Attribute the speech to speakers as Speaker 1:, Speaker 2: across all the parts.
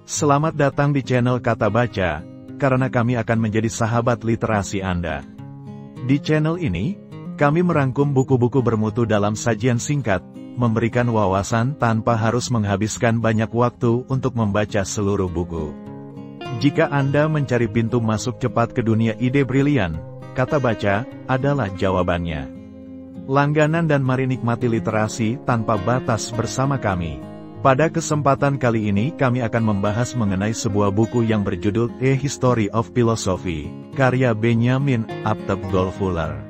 Speaker 1: Selamat datang di channel Kata Baca, karena kami akan menjadi sahabat literasi Anda. Di channel ini, kami merangkum buku-buku bermutu dalam sajian singkat, memberikan wawasan tanpa harus menghabiskan banyak waktu untuk membaca seluruh buku. Jika Anda mencari pintu masuk cepat ke dunia ide brilian, Kata Baca adalah jawabannya. Langganan dan mari nikmati literasi tanpa batas bersama kami. Pada kesempatan kali ini kami akan membahas mengenai sebuah buku yang berjudul A History of Philosophy, karya Benjamin Abtebol Fuller.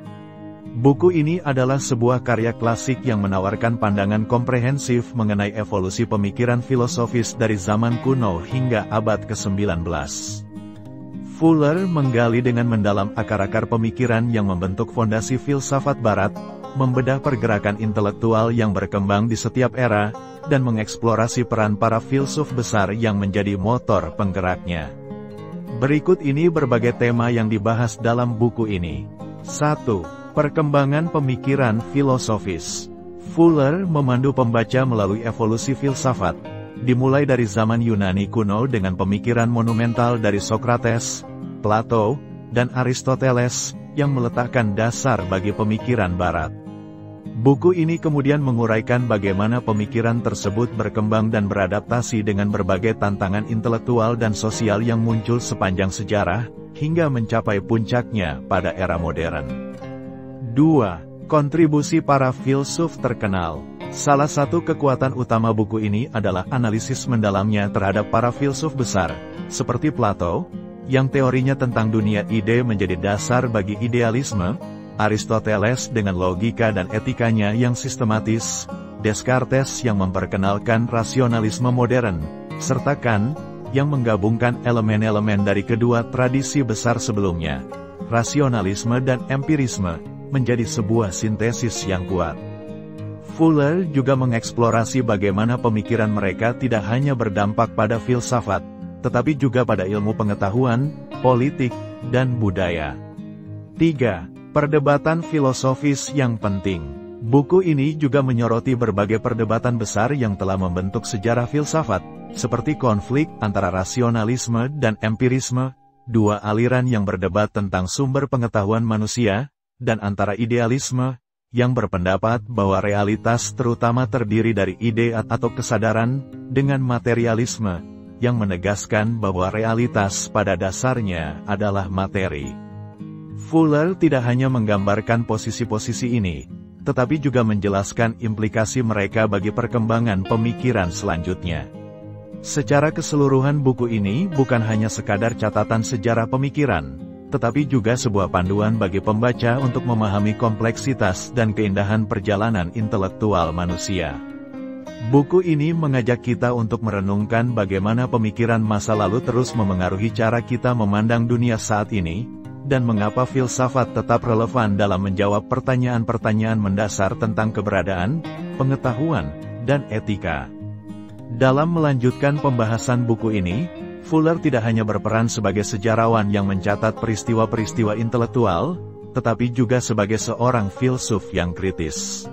Speaker 1: Buku ini adalah sebuah karya klasik yang menawarkan pandangan komprehensif mengenai evolusi pemikiran filosofis dari zaman kuno hingga abad ke-19. Fuller menggali dengan mendalam akar-akar pemikiran yang membentuk fondasi filsafat Barat, membedah pergerakan intelektual yang berkembang di setiap era, dan mengeksplorasi peran para filsuf besar yang menjadi motor penggeraknya. Berikut ini berbagai tema yang dibahas dalam buku ini. 1. Perkembangan pemikiran filosofis. Fuller memandu pembaca melalui evolusi filsafat, dimulai dari zaman Yunani kuno dengan pemikiran monumental dari Socrates, Plato, dan Aristoteles, yang meletakkan dasar bagi pemikiran Barat. Buku ini kemudian menguraikan bagaimana pemikiran tersebut berkembang dan beradaptasi dengan berbagai tantangan intelektual dan sosial yang muncul sepanjang sejarah, hingga mencapai puncaknya pada era modern. 2. Kontribusi para filsuf terkenal. Salah satu kekuatan utama buku ini adalah analisis mendalamnya terhadap para filsuf besar, seperti Plato, yang teorinya tentang dunia ide menjadi dasar bagi idealisme, Aristoteles dengan logika dan etikanya yang sistematis, Descartes yang memperkenalkan rasionalisme modern, serta Kant, yang menggabungkan elemen-elemen dari kedua tradisi besar sebelumnya, rasionalisme dan empirisme, menjadi sebuah sintesis yang kuat. Fuller juga mengeksplorasi bagaimana pemikiran mereka tidak hanya berdampak pada filsafat, tetapi juga pada ilmu pengetahuan, politik, dan budaya. 3. Perdebatan filosofis yang penting. Buku ini juga menyoroti berbagai perdebatan besar yang telah membentuk sejarah filsafat, seperti konflik antara rasionalisme dan empirisme, dua aliran yang berdebat tentang sumber pengetahuan manusia, dan antara idealisme, yang berpendapat bahwa realitas terutama terdiri dari ide atau kesadaran, dengan materialisme, yang menegaskan bahwa realitas pada dasarnya adalah materi. Fuller tidak hanya menggambarkan posisi-posisi ini, tetapi juga menjelaskan implikasi mereka bagi perkembangan pemikiran selanjutnya. Secara keseluruhan buku ini bukan hanya sekadar catatan sejarah pemikiran, tetapi juga sebuah panduan bagi pembaca untuk memahami kompleksitas dan keindahan perjalanan intelektual manusia. Buku ini mengajak kita untuk merenungkan bagaimana pemikiran masa lalu terus memengaruhi cara kita memandang dunia saat ini, dan mengapa filsafat tetap relevan dalam menjawab pertanyaan-pertanyaan mendasar tentang keberadaan, pengetahuan, dan etika. Dalam melanjutkan pembahasan buku ini, Fuller tidak hanya berperan sebagai sejarawan yang mencatat peristiwa-peristiwa intelektual, tetapi juga sebagai seorang filsuf yang kritis.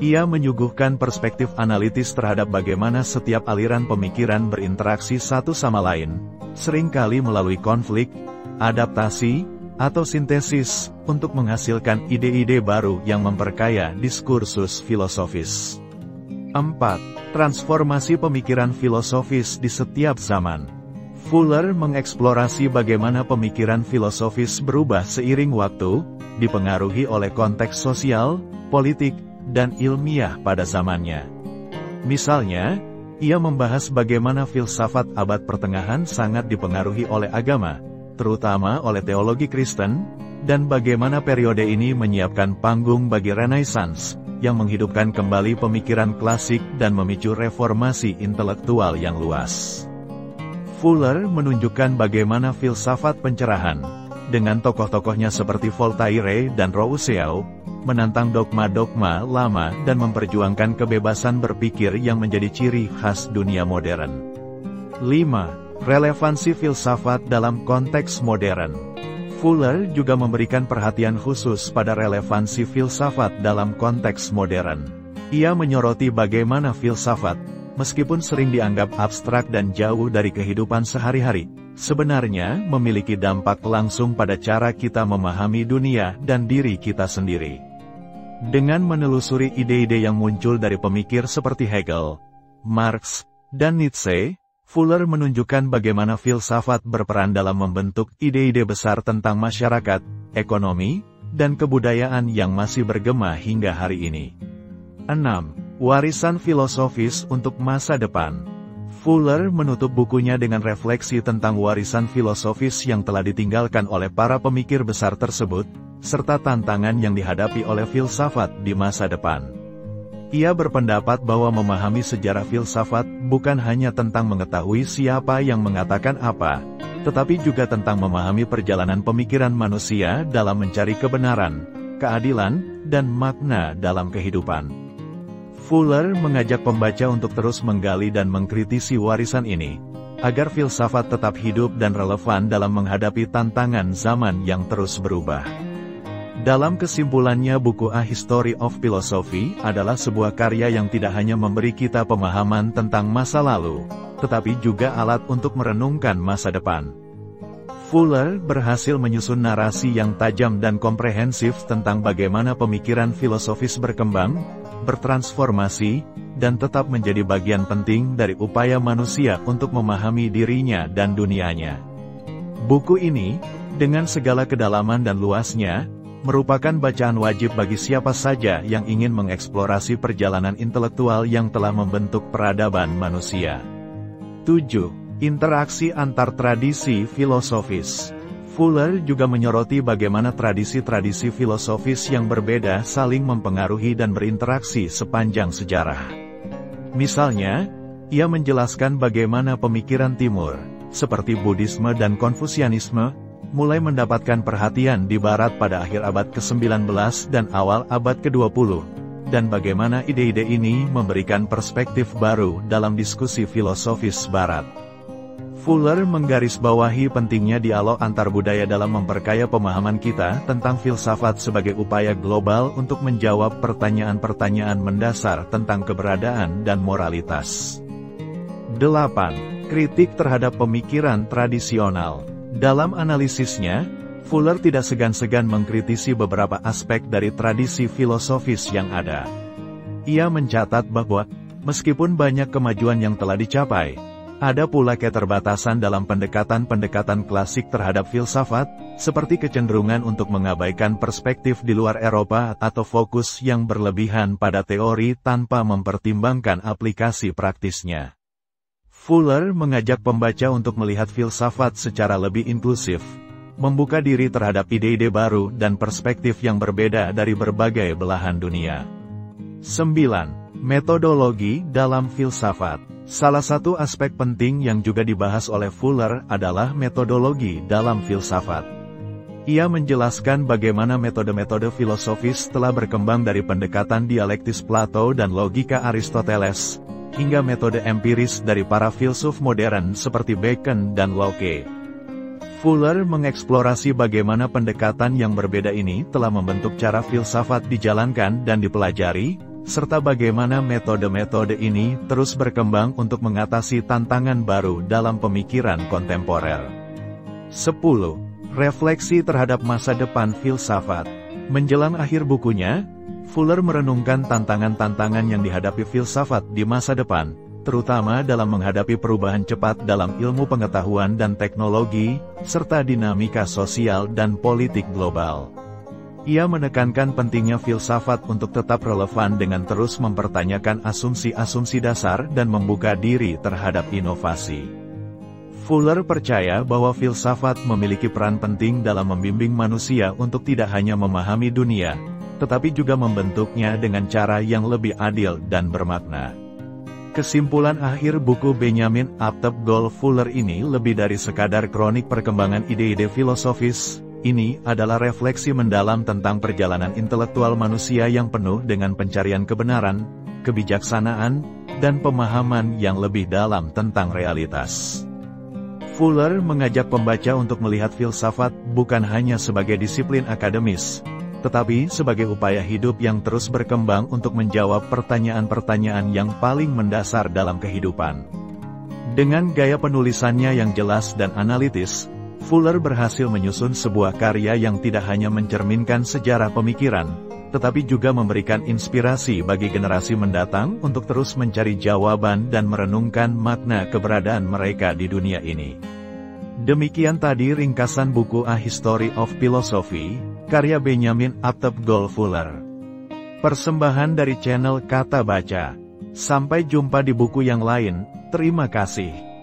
Speaker 1: Ia menyuguhkan perspektif analitis terhadap bagaimana setiap aliran pemikiran berinteraksi satu sama lain, seringkali melalui konflik, adaptasi, atau sintesis, untuk menghasilkan ide-ide baru yang memperkaya diskursus filosofis. 4. Transformasi pemikiran filosofis di setiap zaman. Fuller mengeksplorasi bagaimana pemikiran filosofis berubah seiring waktu, dipengaruhi oleh konteks sosial, politik, dan ilmiah pada zamannya. Misalnya, ia membahas bagaimana filsafat abad pertengahan sangat dipengaruhi oleh agama, terutama oleh teologi Kristen, dan bagaimana periode ini menyiapkan panggung bagi Renaissance, yang menghidupkan kembali pemikiran klasik dan memicu reformasi intelektual yang luas. Fuller menunjukkan bagaimana filsafat pencerahan, dengan tokoh-tokohnya seperti Voltaire dan Rousseau, menantang dogma-dogma lama dan memperjuangkan kebebasan berpikir yang menjadi ciri khas dunia modern. 5. Relevansi filsafat dalam konteks modern. Fuller juga memberikan perhatian khusus pada relevansi filsafat dalam konteks modern. Ia menyoroti bagaimana filsafat, meskipun sering dianggap abstrak dan jauh dari kehidupan sehari-hari, sebenarnya memiliki dampak langsung pada cara kita memahami dunia dan diri kita sendiri. Dengan menelusuri ide-ide yang muncul dari pemikir seperti Hegel, Marx, dan Nietzsche, Fuller menunjukkan bagaimana filsafat berperan dalam membentuk ide-ide besar tentang masyarakat, ekonomi, dan kebudayaan yang masih bergema hingga hari ini. 6. Warisan filosofis untuk masa depan. Fuller menutup bukunya dengan refleksi tentang warisan filosofis yang telah ditinggalkan oleh para pemikir besar tersebut, serta tantangan yang dihadapi oleh filsafat di masa depan. Ia berpendapat bahwa memahami sejarah filsafat bukan hanya tentang mengetahui siapa yang mengatakan apa, tetapi juga tentang memahami perjalanan pemikiran manusia dalam mencari kebenaran, keadilan, dan makna dalam kehidupan. Fuller mengajak pembaca untuk terus menggali dan mengkritisi warisan ini, agar filsafat tetap hidup dan relevan dalam menghadapi tantangan zaman yang terus berubah. Dalam kesimpulannya, buku A History of Philosophy adalah sebuah karya yang tidak hanya memberi kita pemahaman tentang masa lalu, tetapi juga alat untuk merenungkan masa depan. Fuller berhasil menyusun narasi yang tajam dan komprehensif tentang bagaimana pemikiran filosofis berkembang, bertransformasi, dan tetap menjadi bagian penting dari upaya manusia untuk memahami dirinya dan dunianya. Buku ini, dengan segala kedalaman dan luasnya, merupakan bacaan wajib bagi siapa saja yang ingin mengeksplorasi perjalanan intelektual yang telah membentuk peradaban manusia. 7. Interaksi antar tradisi filosofis. Fuller juga menyoroti bagaimana tradisi-tradisi filosofis yang berbeda saling mempengaruhi dan berinteraksi sepanjang sejarah. Misalnya, ia menjelaskan bagaimana pemikiran Timur, seperti Buddhisme dan Konfusianisme, mulai mendapatkan perhatian di Barat pada akhir abad ke-19 dan awal abad ke-20, dan bagaimana ide-ide ini memberikan perspektif baru dalam diskusi filosofis Barat. Fuller menggarisbawahi pentingnya dialog antar budaya dalam memperkaya pemahaman kita tentang filsafat sebagai upaya global untuk menjawab pertanyaan-pertanyaan mendasar tentang keberadaan dan moralitas. 8. Kritik terhadap pemikiran tradisional. Dalam analisisnya, Fuller tidak segan-segan mengkritisi beberapa aspek dari tradisi filosofis yang ada. Ia mencatat bahwa, meskipun banyak kemajuan yang telah dicapai, ada pula keterbatasan dalam pendekatan-pendekatan klasik terhadap filsafat, seperti kecenderungan untuk mengabaikan perspektif di luar Eropa atau fokus yang berlebihan pada teori tanpa mempertimbangkan aplikasi praktisnya. Fuller mengajak pembaca untuk melihat filsafat secara lebih inklusif, membuka diri terhadap ide-ide baru dan perspektif yang berbeda dari berbagai belahan dunia. 9. Metodologi dalam filsafat. Salah satu aspek penting yang juga dibahas oleh Fuller adalah metodologi dalam filsafat. Ia menjelaskan bagaimana metode-metode filosofis telah berkembang dari pendekatan dialektis Plato dan logika Aristoteles, hingga metode empiris dari para filsuf modern seperti Bacon dan Locke. Fuller mengeksplorasi bagaimana pendekatan yang berbeda ini telah membentuk cara filsafat dijalankan dan dipelajari, serta bagaimana metode-metode ini terus berkembang untuk mengatasi tantangan baru dalam pemikiran kontemporer. 10. Refleksi terhadap masa depan filsafat. Menjelang akhir bukunya, Fuller merenungkan tantangan-tantangan yang dihadapi filsafat di masa depan, terutama dalam menghadapi perubahan cepat dalam ilmu pengetahuan dan teknologi, serta dinamika sosial dan politik global. Ia menekankan pentingnya filsafat untuk tetap relevan dengan terus mempertanyakan asumsi-asumsi dasar dan membuka diri terhadap inovasi. Fuller percaya bahwa filsafat memiliki peran penting dalam membimbing manusia untuk tidak hanya memahami dunia, tetapi juga membentuknya dengan cara yang lebih adil dan bermakna. Kesimpulan akhir buku Benjamin Abteb-Gold Fuller ini lebih dari sekadar kronik perkembangan ide-ide filosofis, ini adalah refleksi mendalam tentang perjalanan intelektual manusia yang penuh dengan pencarian kebenaran, kebijaksanaan, dan pemahaman yang lebih dalam tentang realitas. Fuller mengajak pembaca untuk melihat filsafat bukan hanya sebagai disiplin akademis, tetapi sebagai upaya hidup yang terus berkembang untuk menjawab pertanyaan-pertanyaan yang paling mendasar dalam kehidupan. Dengan gaya penulisannya yang jelas dan analitis, Fuller berhasil menyusun sebuah karya yang tidak hanya mencerminkan sejarah pemikiran, tetapi juga memberikan inspirasi bagi generasi mendatang untuk terus mencari jawaban dan merenungkan makna keberadaan mereka di dunia ini. Demikian tadi ringkasan buku A History of Philosophy, karya Benjamin Abtebgol Fuller. Persembahan dari channel Kata Baca. Sampai jumpa di buku yang lain, terima kasih.